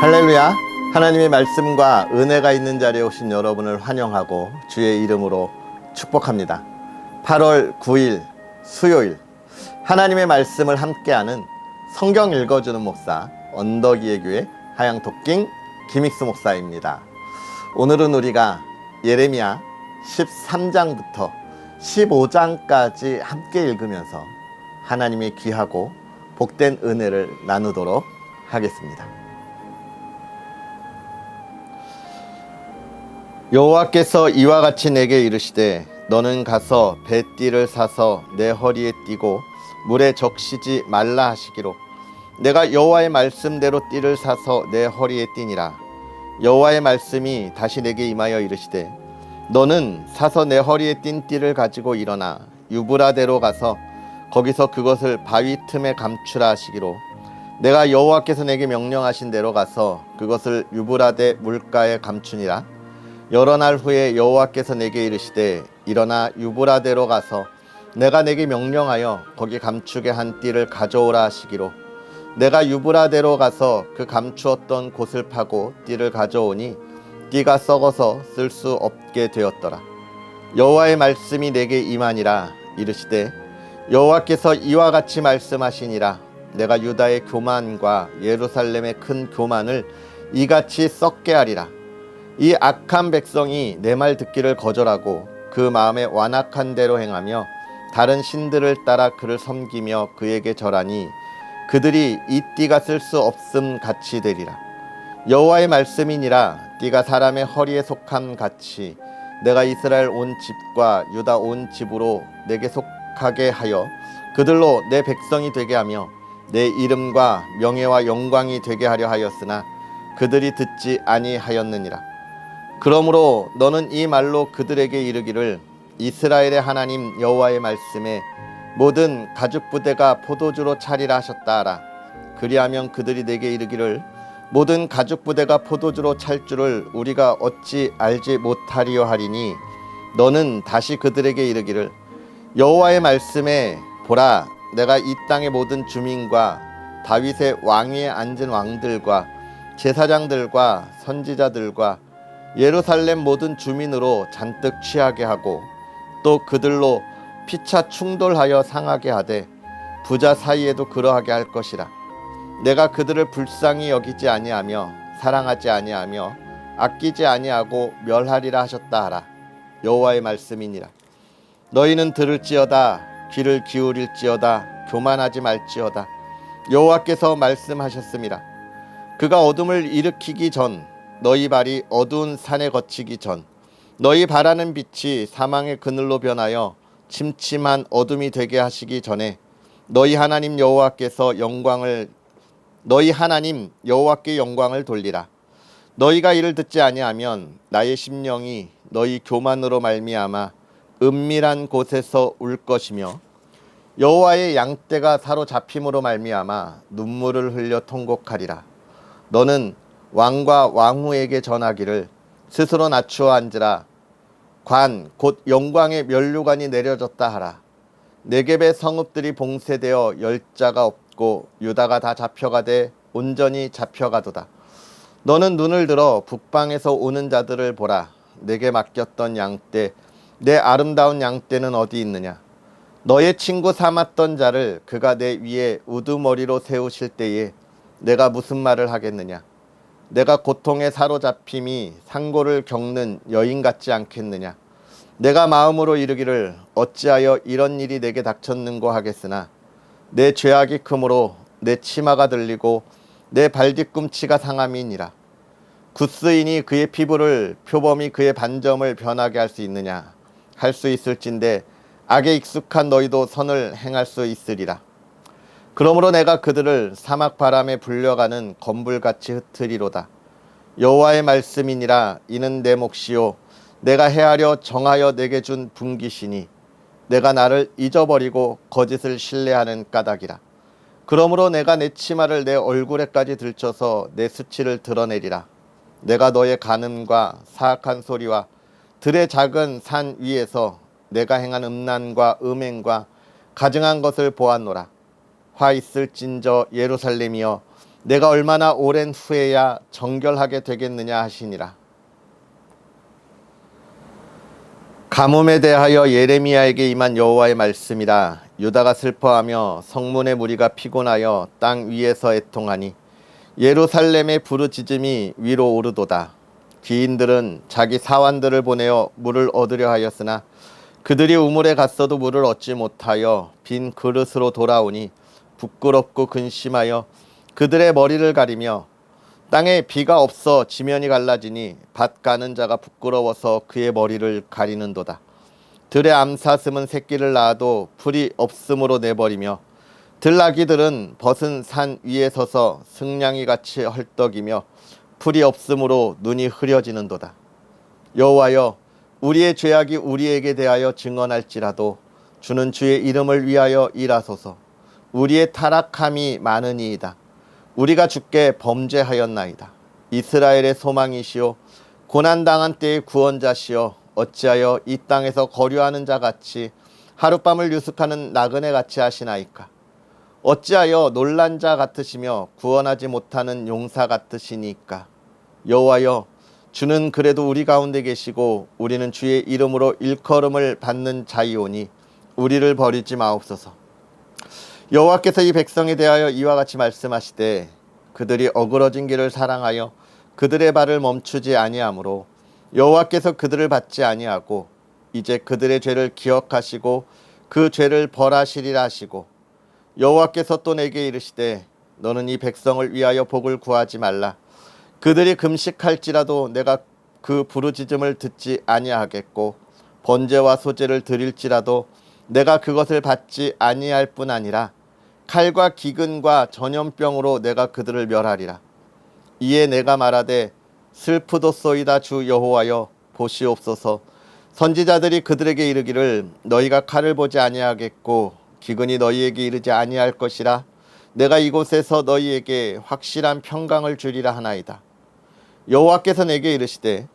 할렐루야. 하나님의 말씀과 은혜가 있는 자리에 오신 여러분을 환영하고 주의 이름으로 축복합니다. 8월 9일 수요일 하나님의 말씀을 함께하는 성경 읽어주는 목사 언덕이의 교회 하양토킹 김익수 목사입니다. 오늘은 우리가 예레미야 13장부터 15장까지 함께 읽으면서 하나님의 귀하고 복된 은혜를 나누도록 하겠습니다. 여호와께서 이와 같이 내게 이르시되 너는 가서 배띠를 사서 내 허리에 띠고 물에 적시지 말라 하시기로 내가 여호와의 말씀대로 띠를 사서 내 허리에 띠니라. 여호와의 말씀이 다시 내게 임하여 이르시되 너는 사서 내 허리에 띈 띠를 가지고 일어나 유브라데로 가서 거기서 그것을 바위 틈에 감추라 하시기로 내가 여호와께서 내게 명령하신 대로 가서 그것을 유브라데 물가에 감추니라. 여러 날 후에 여호와께서 내게 이르시되 일어나 유브라데로 가서 내가 내게 명령하여 거기 감추게 한 띠를 가져오라 하시기로 내가 유브라데로 가서 그 감추었던 곳을 파고 띠를 가져오니 띠가 썩어서 쓸 수 없게 되었더라. 여호와의 말씀이 내게 임하니라. 이르시되 여호와께서 이와 같이 말씀하시니라. 내가 유다의 교만과 예루살렘의 큰 교만을 이같이 썩게 하리라. 이 악한 백성이 내 말 듣기를 거절하고 그 마음에 완악한 대로 행하며 다른 신들을 따라 그를 섬기며 그에게 절하니 그들이 이 띠가 쓸 수 없음 같이 되리라. 여호와의 말씀이니라. 띠가 사람의 허리에 속함 같이 내가 이스라엘 온 집과 유다 온 집으로 내게 속하게 하여 그들로 내 백성이 되게 하며 내 이름과 명예와 영광이 되게 하려 하였으나 그들이 듣지 아니하였느니라. 그러므로 너는 이 말로 그들에게 이르기를 이스라엘의 하나님 여호와의 말씀에 모든 가죽 부대가 포도주로 차리라 하셨다 하라. 그리하면 그들이 내게 이르기를 모든 가죽 부대가 포도주로 찰 줄을 우리가 어찌 알지 못하리요 하리니 너는 다시 그들에게 이르기를 여호와의 말씀에 보라 내가 이 땅의 모든 주민과 다윗의 왕위에 앉은 왕들과 제사장들과 선지자들과 예루살렘 모든 주민으로 잔뜩 취하게 하고 또 그들로 피차 충돌하여 상하게 하되 부자 사이에도 그러하게 할 것이라. 내가 그들을 불쌍히 여기지 아니하며 사랑하지 아니하며 아끼지 아니하고 멸하리라 하셨다 하라. 여호와의 말씀이니라. 너희는 들을지어다 귀를 기울일지어다 교만하지 말지어다. 여호와께서 말씀하셨음이라. 그가 어둠을 일으키기 전 너희 발이 어두운 산에 거치기 전 너희 바라는 빛이 사망의 그늘로 변하여 침침한 어둠이 되게 하시기 전에 너희 하나님 여호와께 영광을 돌리라. 너희가 이를 듣지 아니하면 나의 심령이 너희 교만으로 말미암아 은밀한 곳에서 울 것이며 여호와의 양떼가 사로잡힘으로 말미암아 눈물을 흘려 통곡하리라. 너는 왕과 왕후에게 전하기를 스스로 낮추어 앉으라. 관 곧 영광의 면류관이 내려졌다 하라. 네겝의 성읍들이 봉쇄되어 열자가 없고 유다가 다 잡혀가되 온전히 잡혀가도다. 너는 눈을 들어 북방에서 오는 자들을 보라. 내게 맡겼던 양떼 내 아름다운 양떼는 어디 있느냐. 너의 친구 삼았던 자를 그가 내 위에 우두머리로 세우실 때에 내가 무슨 말을 하겠느냐. 내가 고통에 사로잡힘이 상고를 겪는 여인 같지 않겠느냐. 내가 마음으로 이르기를 어찌하여 이런 일이 내게 닥쳤는고 하겠으나 내 죄악이 크므로 내 치마가 들리고 내 발뒤꿈치가 상함이니라. 굿스인이 그의 피부를 표범이 그의 반점을 변하게 할 수 있느냐. 할 수 있을진데 악에 익숙한 너희도 선을 행할 수 있으리라. 그러므로 내가 그들을 사막 바람에 불려가는 건불같이 흩으리로다. 여호와의 말씀이니라. 이는 내 몫이요 내가 헤아려 정하여 내게 준 분깃이니 내가 나를 잊어버리고 거짓을 신뢰하는 까닭이라. 그러므로 내가 내 치마를 내 얼굴에까지 들쳐서 내 수치를 드러내리라. 내가 너의 간음과 사악한 소리와 들의 작은 산 위에서 내가 행한 음란과 음행과 가증한 것을 보았노라. 화 있을진저 예루살렘이여 내가 얼마나 오랜 후에야 정결하게 되겠느냐 하시니라. 가뭄에 대하여 예레미야에게 임한 여호와의 말씀이라. 유다가 슬퍼하며 성문의 무리가 피곤하여 땅 위에서 애통하니 예루살렘의 부르짖음이 위로 오르도다. 귀인들은 자기 사환들을 보내어 물을 얻으려 하였으나 그들이 우물에 갔어도 물을 얻지 못하여 빈 그릇으로 돌아오니 부끄럽고 근심하여 그들의 머리를 가리며 땅에 비가 없어 지면이 갈라지니 밭 가는 자가 부끄러워서 그의 머리를 가리는도다. 들의 암사슴은 새끼를 낳아도 풀이 없음으로 내버리며 들나귀들은 벗은 산 위에 서서 승냥이같이 헐떡이며 풀이 없음으로 눈이 흐려지는도다. 여호와여, 우리의 죄악이 우리에게 대하여 증언할지라도 주는 주의 이름을 위하여 일하소서. 우리의 타락함이 많으니이다. 우리가 주께 범죄하였나이다. 이스라엘의 소망이시오 고난당한 때의 구원자시여, 어찌하여 이 땅에서 거류하는 자같이 하룻밤을 유숙하는 나그네같이 하시나이까. 어찌하여 놀란 자 같으시며 구원하지 못하는 용사 같으시니까. 여호와여, 주는 그래도 우리 가운데 계시고 우리는 주의 이름으로 일컬음을 받는 자이오니 우리를 버리지 마옵소서. 여호와께서 이 백성에 대하여 이와 같이 말씀하시되 그들이 어그러진 길을 사랑하여 그들의 발을 멈추지 아니하므로 여호와께서 그들을 받지 아니하고 이제 그들의 죄를 기억하시고 그 죄를 벌하시리라 하시고, 여호와께서 또 내게 이르시되 너는 이 백성을 위하여 복을 구하지 말라. 그들이 금식할지라도 내가 그 부르짖음을 듣지 아니하겠고 번제와 소제를 드릴지라도 내가 그것을 받지 아니할 뿐 아니라 칼과 기근과 전염병으로 내가 그들을 멸하리라. 이에 내가 말하되 슬프도소이다. 주 여호와여, 보시옵소서. 선지자들이 그들에게 이르기를 너희가 칼을 보지 아니하겠고 기근이 너희에게 이르지 아니할 것이라. 내가 이곳에서 너희에게 확실한 평강을 주리라 하나이다. 여호와께서 내게 이르시되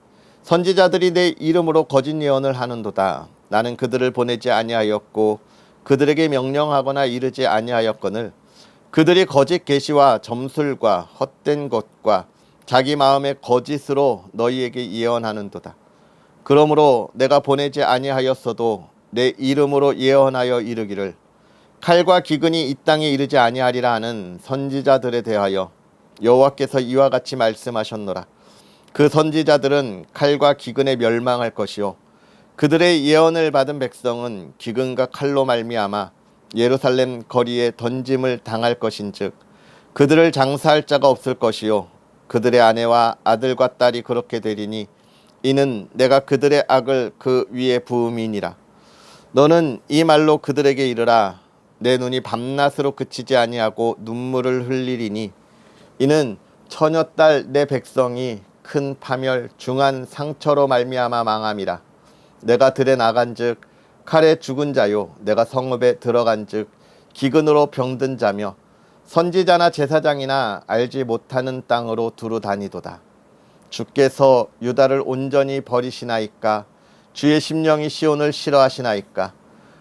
선지자들이 내 이름으로 거짓 예언을 하는도다. 나는 그들을 보내지 아니하였고 그들에게 명령하거나 이르지 아니하였거늘 그들이 거짓 계시와 점술과 헛된 것과 자기 마음의 거짓으로 너희에게 예언하는도다. 그러므로 내가 보내지 아니하였어도 내 이름으로 예언하여 이르기를 칼과 기근이 이 땅에 이르지 아니하리라 하는 선지자들에 대하여 여호와께서 이와 같이 말씀하셨노라. 그 선지자들은 칼과 기근에 멸망할 것이요 그들의 예언을 받은 백성은 기근과 칼로 말미암아 예루살렘 거리에 던짐을 당할 것인즉 그들을 장사할 자가 없을 것이요 그들의 아내와 아들과 딸이 그렇게 되리니 이는 내가 그들의 악을 그 위에 부음이니라. 너는 이 말로 그들에게 이르라. 내 눈이 밤낮으로 그치지 아니하고 눈물을 흘리리니 이는 처녀딸 내 백성이 큰 파멸 중한 상처로 말미암아 망함이라. 내가 들에 나간즉 칼에 죽은 자요 내가 성읍에 들어간즉 기근으로 병든 자며 선지자나 제사장이나 알지 못하는 땅으로 두루 다니도다. 주께서 유다를 온전히 버리시나이까. 주의 심령이 시온을 싫어하시나이까.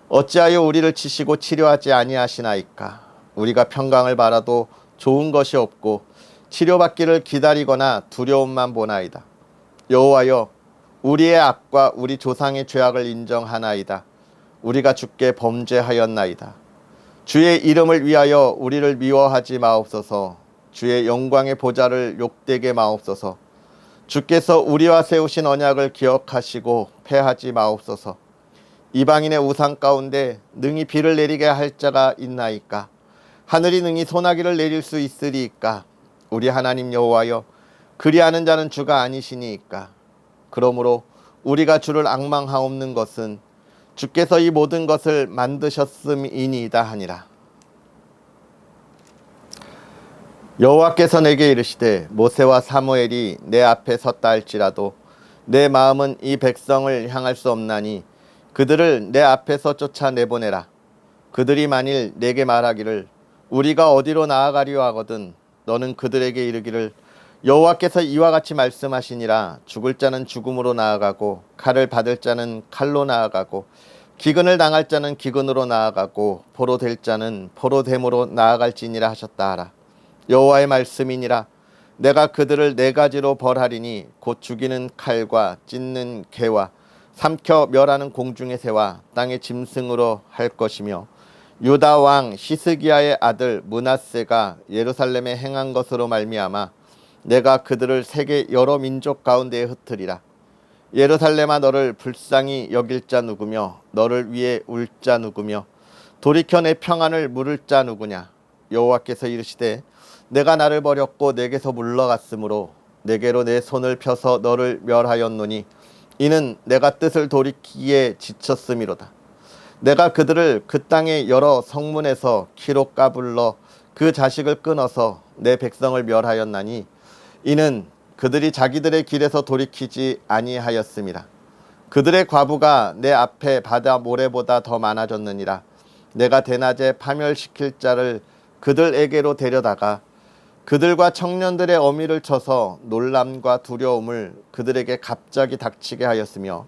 어찌하여 우리를 치시고 치료하지 아니하시나이까. 우리가 평강을 바라도 좋은 것이 없고 치료받기를 기다리거나 두려움만 보나이다. 여호와여, 우리의 악과 우리 조상의 죄악을 인정하나이다. 우리가 주께 범죄하였나이다. 주의 이름을 위하여 우리를 미워하지 마옵소서. 주의 영광의 보좌를 욕되게 마옵소서. 주께서 우리와 세우신 언약을 기억하시고 패하지 마옵소서. 이방인의 우상 가운데 능히 비를 내리게 할 자가 있나이까. 하늘이 능히 소나기를 내릴 수 있으리이까. 우리 하나님 여호와여, 그리하는 자는 주가 아니시니이까. 그러므로 우리가 주를 앙망하옵는 것은 주께서 이 모든 것을 만드셨음이니이다 하니라. 여호와께서 내게 이르시되 모세와 사무엘이 내 앞에 섰다 할지라도 내 마음은 이 백성을 향할 수 없나니 그들을 내 앞에서 쫓아내보내라. 그들이 만일 내게 말하기를 우리가 어디로 나아가려 하거든 너는 그들에게 이르기를 여호와께서 이와 같이 말씀하시니라. 죽을 자는 죽음으로 나아가고 칼을 받을 자는 칼로 나아가고 기근을 당할 자는 기근으로 나아가고 포로될 자는 포로됨으로 나아갈지니라 하셨다 하라. 여호와의 말씀이니라. 내가 그들을 네 가지로 벌하리니 곧 죽이는 칼과 찢는 개와 삼켜 멸하는 공중의 새와 땅의 짐승으로 할 것이며, 유다 왕 히스기야의 아들 므낫세가 예루살렘에 행한 것으로 말미암아 내가 그들을 세계 여러 민족 가운데에 흩으리라. 예루살렘아, 너를 불쌍히 여길 자 누구며 너를 위해 울 자 누구며 돌이켜 내 평안을 물을 자 누구냐. 여호와께서 이르시되 내가 나를 버렸고 내게서 물러갔으므로 내게로 내 손을 펴서 너를 멸하였노니 이는 내가 뜻을 돌이키기에 지쳤음이로다. 내가 그들을 그 땅의 여러 성문에서 키로 까불러 그 자식을 끊어서 내 백성을 멸하였나니 이는 그들이 자기들의 길에서 돌이키지 아니하였음이라. 그들의 과부가 내 앞에 바다 모래보다 더 많아졌느니라. 내가 대낮에 파멸시킬 자를 그들에게로 데려다가 그들과 청년들의 어미를 쳐서 놀람과 두려움을 그들에게 갑자기 닥치게 하였으며,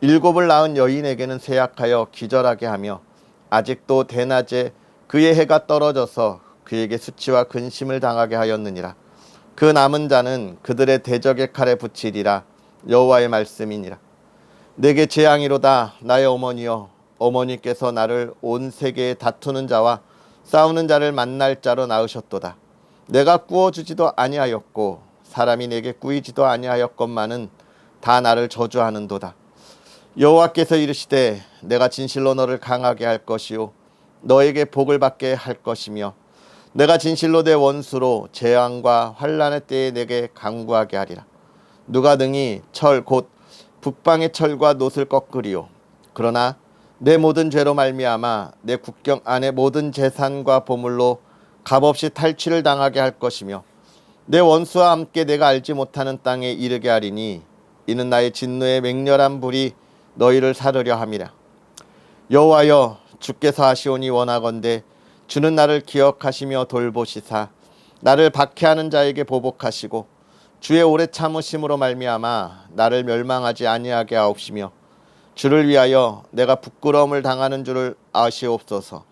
일곱을 낳은 여인에게는 쇠약하여 기절하게 하며 아직도 대낮에 그의 해가 떨어져서 그에게 수치와 근심을 당하게 하였느니라. 그 남은 자는 그들의 대적의 칼에 붙이리라. 여호와의 말씀이니라. 내게 재앙이로다. 나의 어머니여, 어머니께서 나를 온 세계에 다투는 자와 싸우는 자를 만날 자로 낳으셨도다. 내가 꾸어주지도 아니하였고 사람이 내게 꾸이지도 아니하였건만은 다 나를 저주하는도다. 여호와께서 이르시되 내가 진실로 너를 강하게 할 것이요 너에게 복을 받게 할 것이며, 내가 진실로 내 원수로 재앙과 환난의 때에 내게 강구하게 하리라. 누가 능히 철 곧 북방의 철과 놋을 꺾으리요. 그러나 내 모든 죄로 말미암아 내 국경 안의 모든 재산과 보물로 값없이 탈취를 당하게 할 것이며, 내 원수와 함께 내가 알지 못하는 땅에 이르게 하리니 이는 나의 진노의 맹렬한 불이 너희를 사르려 함이라. 여호와여, 주께서 하시오니 원하건대 주는 나를 기억하시며 돌보시사 나를 박해하는 자에게 보복하시고 주의 오래 참으심으로 말미암아 나를 멸망하지 아니하게 하옵시며, 주를 위하여 내가 부끄러움을 당하는 줄을 아시옵소서.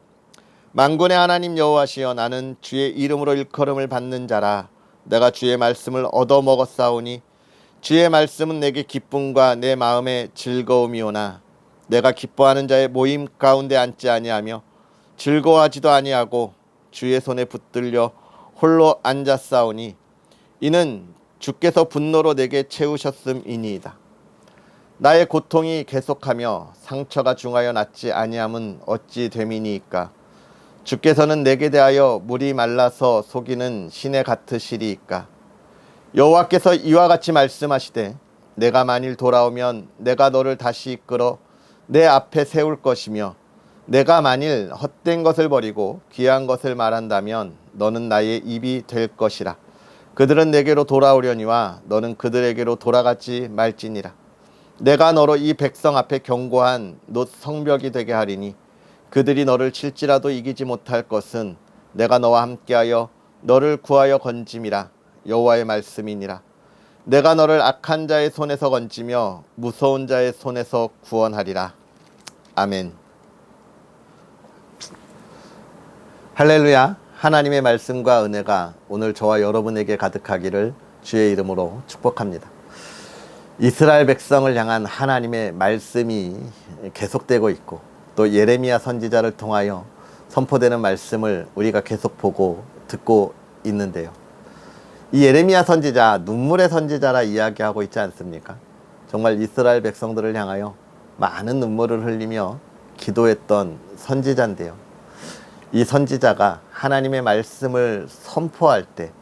만군의 하나님 여호와시여, 나는 주의 이름으로 일컬음을 받는 자라. 내가 주의 말씀을 얻어먹었사오니 주의 말씀은 내게 기쁨과 내 마음의 즐거움이오나, 내가 기뻐하는 자의 모임 가운데 앉지 아니하며 즐거워하지도 아니하고 주의 손에 붙들려 홀로 앉았사오니 이는 주께서 분노로 내게 채우셨음이니이다. 나의 고통이 계속하며 상처가 중하여 낫지 아니함은 어찌 됨이니이까. 주께서는 내게 대하여 물이 말라서 속이는 시내 같으시리이까. 여호와께서 이와 같이 말씀하시되 내가 만일 돌아오면 내가 너를 다시 이끌어 내 앞에 세울 것이며, 내가 만일 헛된 것을 버리고 귀한 것을 말한다면 너는 나의 입이 될 것이라. 그들은 내게로 돌아오려니와 너는 그들에게로 돌아가지 말지니라. 내가 너로 이 백성 앞에 견고한 놋 성벽이 되게 하리니 그들이 너를 칠지라도 이기지 못할 것은 내가 너와 함께하여 너를 구하여 건짐이라. 여호와의 말씀이니라. 내가 너를 악한 자의 손에서 건지며 무서운 자의 손에서 구원하리라. 아멘. 할렐루야. 하나님의 말씀과 은혜가 오늘 저와 여러분에게 가득하기를 주의 이름으로 축복합니다. 이스라엘 백성을 향한 하나님의 말씀이 계속되고 있고, 또 예레미야 선지자를 통하여 선포되는 말씀을 우리가 계속 보고 듣고 있는데요. 이 예레미야 선지자, 눈물의 선지자라 이야기하고 있지 않습니까? 정말 이스라엘 백성들을 향하여 많은 눈물을 흘리며 기도했던 선지자인데요. 이 선지자가 하나님의 말씀을 선포할 때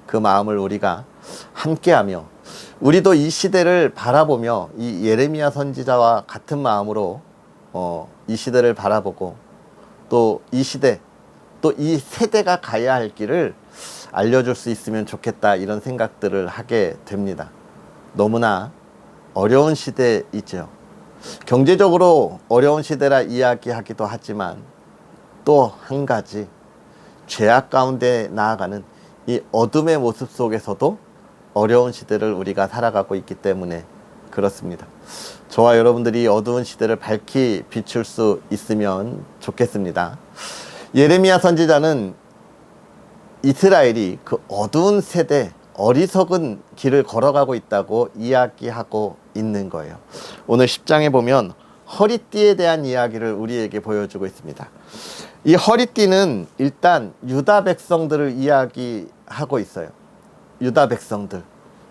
그 마음을 우리가 함께하며, 우리도 이 시대를 바라보며 이 예레미야 선지자와 같은 마음으로 이 시대를 바라보고, 또 이 시대, 또 이 세대가 가야 할 길을 알려줄 수 있으면 좋겠다, 이런 생각들을 하게 됩니다. 너무나 어려운 시대이죠. 경제적으로 어려운 시대라 이야기하기도 하지만 또 한 가지, 죄악 가운데 나아가는 이 어둠의 모습 속에서도 어려운 시대를 우리가 살아가고 있기 때문에 그렇습니다. 저와 여러분들이 어두운 시대를 밝히 비출 수 있으면 좋겠습니다. 예레미야 선지자는 이스라엘이 그 어두운 세대, 어리석은 길을 걸어가고 있다고 이야기하고 있는 거예요. 오늘 10장에 보면 허리띠에 대한 이야기를 우리에게 보여주고 있습니다. 이 허리띠는 일단 유다 백성들을 이야기하고 있어요. 유다 백성들.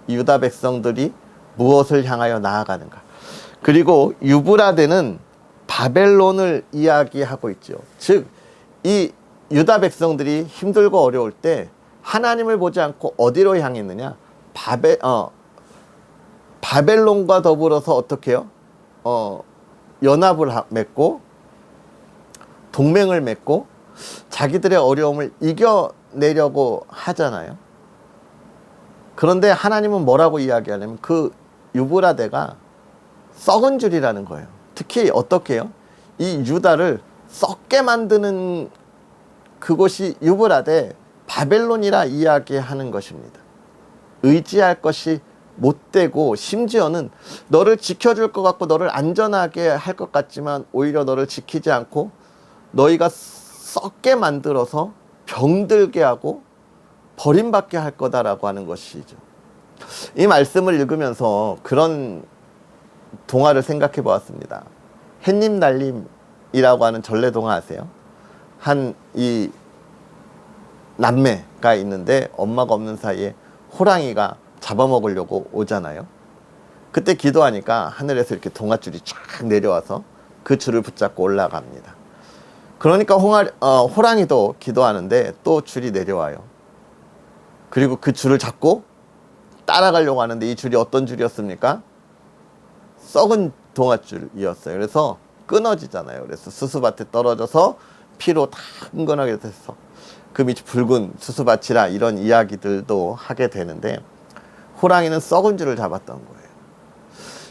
이 유다 백성들이 무엇을 향하여 나아가는가. 그리고 유브라데는 바벨론을 이야기하고 있죠. 즉, 이 유다 백성들이 힘들고 어려울 때 하나님을 보지 않고 어디로 향했느냐? 바벨론과 더불어서 어떻게 해요? 연합을 맺고 동맹을 맺고 자기들의 어려움을 이겨내려고 하잖아요. 그런데 하나님은 뭐라고 이야기하냐면 그 유브라데가 썩은 줄이라는 거예요. 특히 어떻게 해요? 이 유다를 썩게 만드는 그곳이 유브라데 바벨론이라 이야기하는 것입니다. 의지할 것이 못되고 심지어는 너를 지켜줄 것 같고 너를 안전하게 할 것 같지만 오히려 너를 지키지 않고 너희가 썩게 만들어서 병들게 하고 버림받게 할 거다라고 하는 것이죠. 이 말씀을 읽으면서 그런 동화를 생각해 보았습니다. 햇님 날림이라고 하는 전래 동화 아세요? 한 이 남매가 있는데 엄마가 없는 사이에 호랑이가 잡아먹으려고 오잖아요. 그때 기도하니까 하늘에서 이렇게 동아줄이 쫙 내려와서 그 줄을 붙잡고 올라갑니다. 그러니까 호랑이도 기도하는데 또 줄이 내려와요. 그리고 그 줄을 잡고 따라가려고 하는데 이 줄이 어떤 줄이었습니까? 썩은 동아줄이었어요. 그래서 끊어지잖아요. 그래서 수수밭에 떨어져서 피로 다 흥건하게 돼서 그 밑이 붉은 수수밭이라 이런 이야기들도 하게 되는데 호랑이는 썩은 줄을 잡았던 거예요.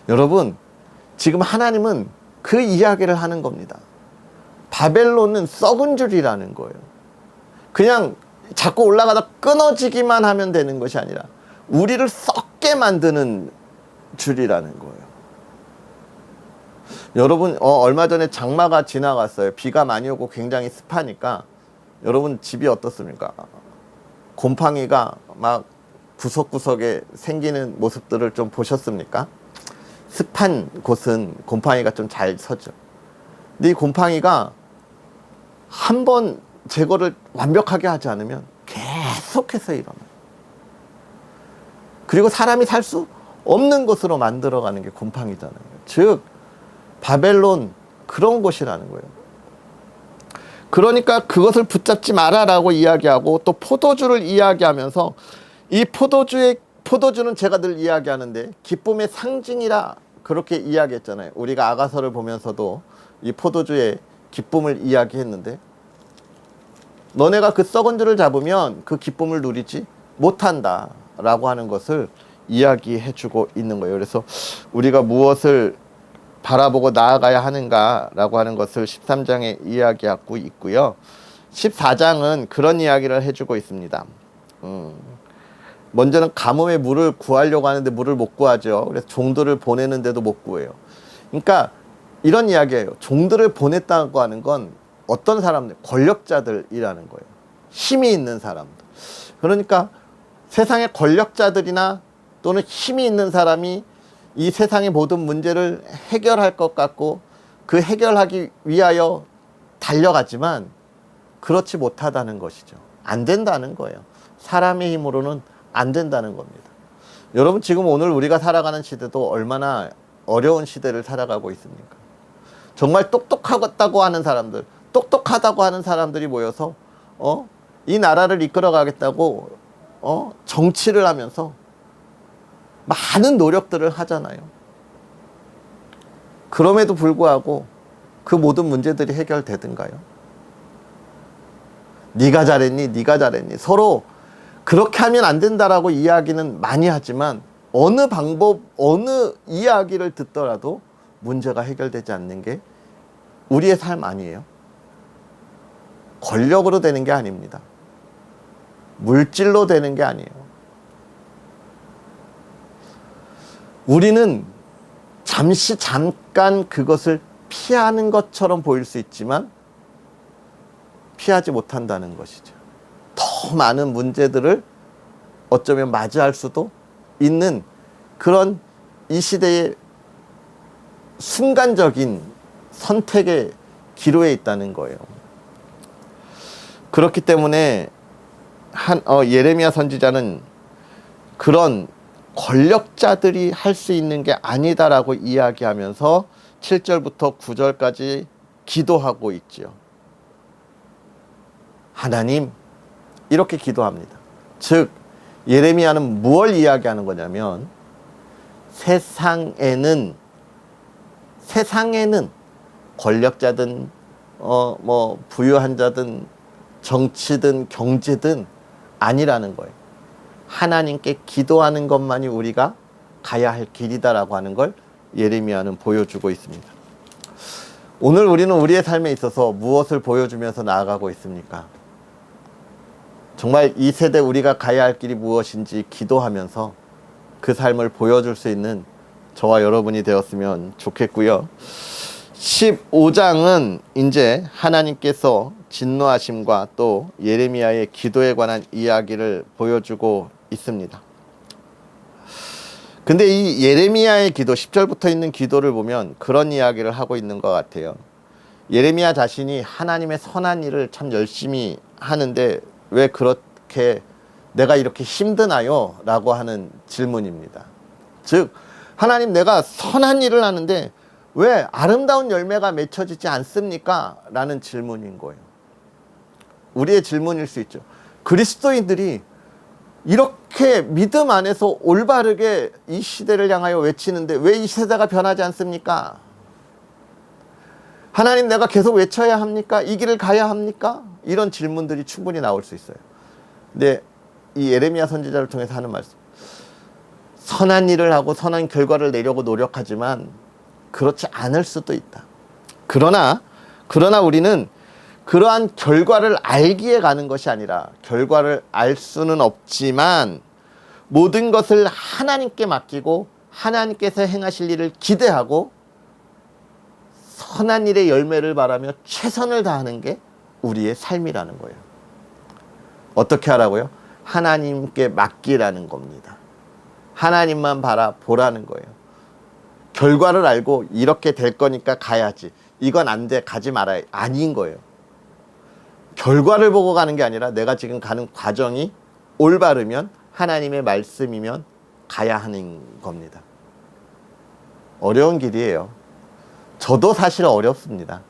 여러분, 지금 하나님은 그 이야기를 하는 겁니다. 바벨론은 썩은 줄이라는 거예요. 그냥 자꾸 올라가다 끊어지기만 하면 되는 것이 아니라 우리를 썩게 만드는 줄이라는 거예요. 여러분, 얼마 전에 장마가 지나갔어요. 비가 많이 오고 굉장히 습하니까 여러분 집이 어떻습니까? 곰팡이가 막 구석구석에 생기는 모습들을 좀 보셨습니까? 습한 곳은 곰팡이가 좀 잘 서죠. 근데 이 곰팡이가 한 번 제거를 완벽하게 하지 않으면 계속해서 일어나요. 그리고 사람이 살 수 없는 곳으로 만들어가는 게 곰팡이잖아요. 즉 바벨론 그런 곳이라는 거예요. 그러니까 그것을 붙잡지 마라라고 이야기하고 또 포도주를 이야기하면서 이 포도주는 제가 늘 이야기하는데 기쁨의 상징이라 그렇게 이야기했잖아요. 우리가 아가서를 보면서도 이 포도주의 기쁨을 이야기했는데 너네가 그 썩은 줄을 잡으면 그 기쁨을 누리지 못한다 라고 하는 것을 이야기해주고 있는 거예요. 그래서 우리가 무엇을 바라보고 나아가야 하는가라고 하는 것을 13장에 이야기하고 있고요. 14장은 그런 이야기를 해주고 있습니다. 먼저는 가뭄에 물을 구하려고 하는데 물을 못 구하죠. 그래서 종들을 보내는데도 못 구해요. 그러니까 이런 이야기예요. 종들을 보냈다고 하는 건 어떤 사람들? 권력자들이라는 거예요. 힘이 있는 사람들. 그러니까 세상의 권력자들이나 또는 힘이 있는 사람이 이 세상의 모든 문제를 해결할 것 같고 그 해결하기 위하여 달려가지만 그렇지 못하다는 것이죠. 안 된다는 거예요. 사람의 힘으로는 안 된다는 겁니다. 여러분, 지금 오늘 우리가 살아가는 시대도 얼마나 어려운 시대를 살아가고 있습니까? 정말 똑똑하다고 하는 사람들, 똑똑하다고 하는 사람들이 모여서 이 나라를 이끌어 가겠다고 정치를 하면서 많은 노력들을 하잖아요. 그럼에도 불구하고 그 모든 문제들이 해결되든가요? 네가 잘했니? 네가 잘했니? 서로 그렇게 하면 안 된다라고 이야기는 많이 하지만 어느 방법, 어느 이야기를 듣더라도 문제가 해결되지 않는 게 우리의 삶 아니에요? 권력으로 되는 게 아닙니다. 물질로 되는 게 아니에요. 우리는 잠깐 그것을 피하는 것처럼 보일 수 있지만 피하지 못한다는 것이죠. 더 더 많은 문제들을 어쩌면 맞이할 수도 있는 그런 이 시대의 순간적인 선택의 기로에 있다는 거예요. 그렇기 때문에 예레미야 선지자는 그런 권력자들이 할 수 있는 게 아니다라고 이야기하면서 7절부터 9절까지 기도하고 있지요. 하나님, 이렇게 기도합니다. 즉 예레미야는 무엇을 이야기하는 거냐면 세상에는 권력자든 부유한 자든 정치든 경제든 아니라는 거예요. 하나님께 기도하는 것만이 우리가 가야 할 길이다라고 하는 걸 예레미야는 보여주고 있습니다. 오늘 우리는 우리의 삶에 있어서 무엇을 보여주면서 나아가고 있습니까? 정말 이 세대 우리가 가야 할 길이 무엇인지 기도하면서 그 삶을 보여줄 수 있는 저와 여러분이 되었으면 좋겠고요. 15장은 이제 하나님께서 진노하심과 또 예레미야의 기도에 관한 이야기를 보여주고 있습니다. 근데 이 예레미야의 기도, 10절부터 있는 기도를 보면 그런 이야기를 하고 있는 것 같아요. 예레미야 자신이 하나님의 선한 일을 참 열심히 하는데 왜 그렇게 내가 이렇게 힘드나요? 라고 하는 질문입니다. 즉 하나님, 내가 선한 일을 하는데 왜 아름다운 열매가 맺혀지지 않습니까? 라는 질문인 거예요. 우리의 질문일 수 있죠. 그리스도인들이 이렇게 믿음 안에서 올바르게 이 시대를 향하여 외치는데 왜 이 세대가 변하지 않습니까? 하나님, 내가 계속 외쳐야 합니까? 이 길을 가야 합니까? 이런 질문들이 충분히 나올 수 있어요. 근데 이 예레미야 선지자를 통해서 하는 말씀, 선한 일을 하고 선한 결과를 내려고 노력하지만 그렇지 않을 수도 있다. 그러나 우리는 그러한 결과를 알기에 가는 것이 아니라, 결과를 알 수는 없지만 모든 것을 하나님께 맡기고 하나님께서 행하실 일을 기대하고 선한 일의 열매를 바라며 최선을 다하는 게 우리의 삶이라는 거예요. 어떻게 하라고요? 하나님께 맡기라는 겁니다. 하나님만 바라보라는 거예요. 결과를 알고 이렇게 될 거니까 가야지, 이건 안 돼, 가지 말아야, 아닌 거예요. 결과를 보고 가는 게 아니라 내가 지금 가는 과정이 올바르면, 하나님의 말씀이면 가야 하는 겁니다. 어려운 길이에요. 저도 사실 어렵습니다.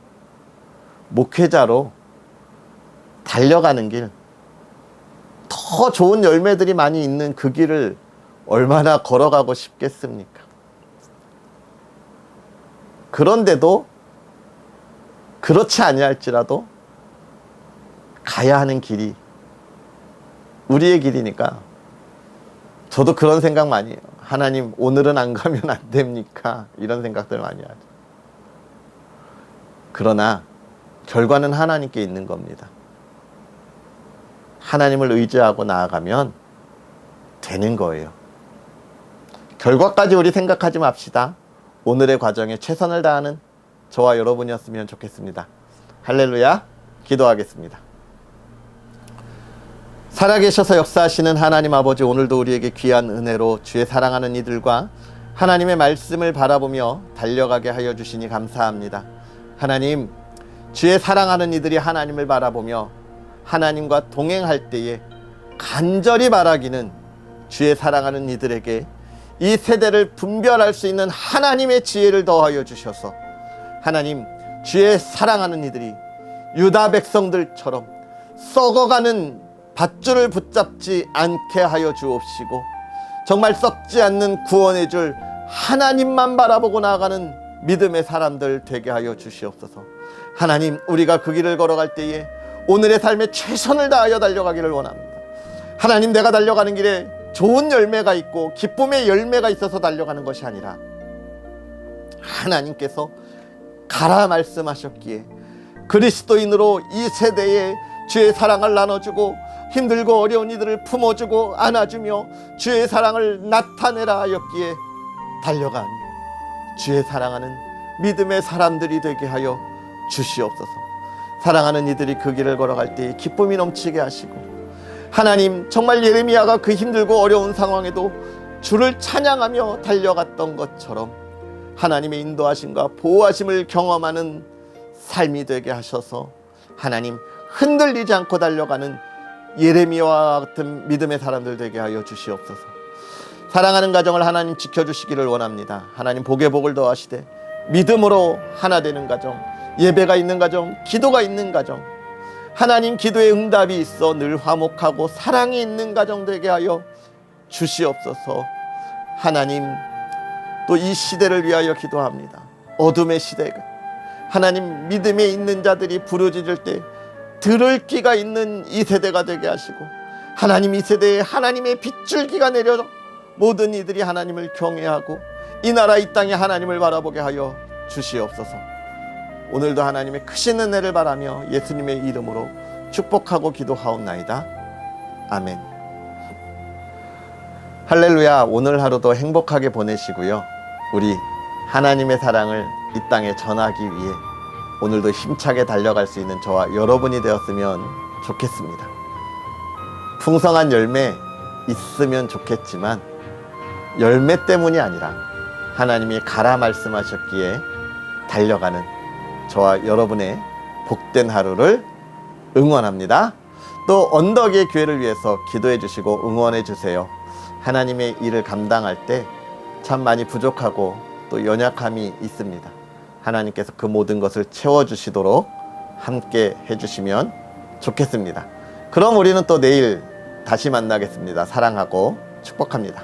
목회자로 달려가는 길, 더 좋은 열매들이 많이 있는 그 길을 얼마나 걸어가고 싶겠습니까? 그런데도 그렇지 아니할지라도 가야 하는 길이 우리의 길이니까 저도 그런 생각 많이 해요. 하나님, 오늘은 안 가면 안 됩니까? 이런 생각들 많이 하죠. 그러나 결과는 하나님께 있는 겁니다. 하나님을 의지하고 나아가면 되는 거예요. 결과까지 우리 생각하지 맙시다. 오늘의 과정에 최선을 다하는 저와 여러분이었으면 좋겠습니다. 할렐루야. 기도하겠습니다. 살아계셔서 역사하시는 하나님 아버지, 오늘도 우리에게 귀한 은혜로 주의 사랑하는 이들과 하나님의 말씀을 바라보며 달려가게 하여 주시니 감사합니다. 하나님, 주의 사랑하는 이들이 하나님을 바라보며 하나님과 동행할 때에 간절히 바라기는 주의 사랑하는 이들에게 이 세대를 분별할 수 있는 하나님의 지혜를 더하여 주셔서, 하나님, 주의 사랑하는 이들이 유다 백성들처럼 썩어가는 밧줄을 붙잡지 않게 하여 주옵시고, 정말 썩지 않는 구원의 줄 하나님만 바라보고 나아가는 믿음의 사람들 되게 하여 주시옵소서. 하나님, 우리가 그 길을 걸어갈 때에 오늘의 삶에 최선을 다하여 달려가기를 원합니다. 하나님, 내가 달려가는 길에 좋은 열매가 있고 기쁨의 열매가 있어서 달려가는 것이 아니라, 하나님께서 가라 말씀하셨기에 그리스도인으로 이 세대에 주의 사랑을 나눠주고 힘들고 어려운 이들을 품어주고 안아주며 주의 사랑을 나타내라 하였기에 달려간 주의 사랑하는 믿음의 사람들이 되게 하여 주시옵소서. 사랑하는 이들이 그 길을 걸어갈 때 기쁨이 넘치게 하시고, 하나님, 정말 예레미야가 그 힘들고 어려운 상황에도 주를 찬양하며 달려갔던 것처럼 하나님의 인도하심과 보호하심을 경험하는 삶이 되게 하셔서 하나님, 흔들리지 않고 달려가는 예레미야와 같은 믿음의 사람들 되게 하여 주시옵소서. 사랑하는 가정을 하나님 지켜주시기를 원합니다. 하나님, 복에 복을 더하시되 믿음으로 하나 되는 가정, 예배가 있는 가정, 기도가 있는 가정, 하나님 기도의 응답이 있어 늘 화목하고 사랑이 있는 가정 되게 하여 주시옵소서. 하나님, 또 이 시대를 위하여 기도합니다. 어둠의 시대가 하나님, 믿음에 있는 자들이 부르짖을 때 들을 귀가 있는 이 세대가 되게 하시고, 하나님, 이 세대에 하나님의 빗줄기가 내려 모든 이들이 하나님을 경외하고 이 나라 이 땅에 하나님을 바라보게 하여 주시옵소서. 오늘도 하나님의 크신 은혜를 바라며 예수님의 이름으로 축복하고 기도하옵나이다. 아멘. 할렐루야. 오늘 하루도 행복하게 보내시고요, 우리 하나님의 사랑을 이 땅에 전하기 위해 오늘도 힘차게 달려갈 수 있는 저와 여러분이 되었으면 좋겠습니다. 풍성한 열매 있으면 좋겠지만 열매 때문이 아니라 하나님이 가라 말씀하셨기에 달려가는 저와 여러분의 복된 하루를 응원합니다. 또 언덕의 교회를 위해서 기도해 주시고 응원해 주세요. 하나님의 일을 감당할 때 참 많이 부족하고 또 연약함이 있습니다. 하나님께서 그 모든 것을 채워주시도록 함께 해주시면 좋겠습니다. 그럼 우리는 또 내일 다시 만나겠습니다. 사랑하고 축복합니다.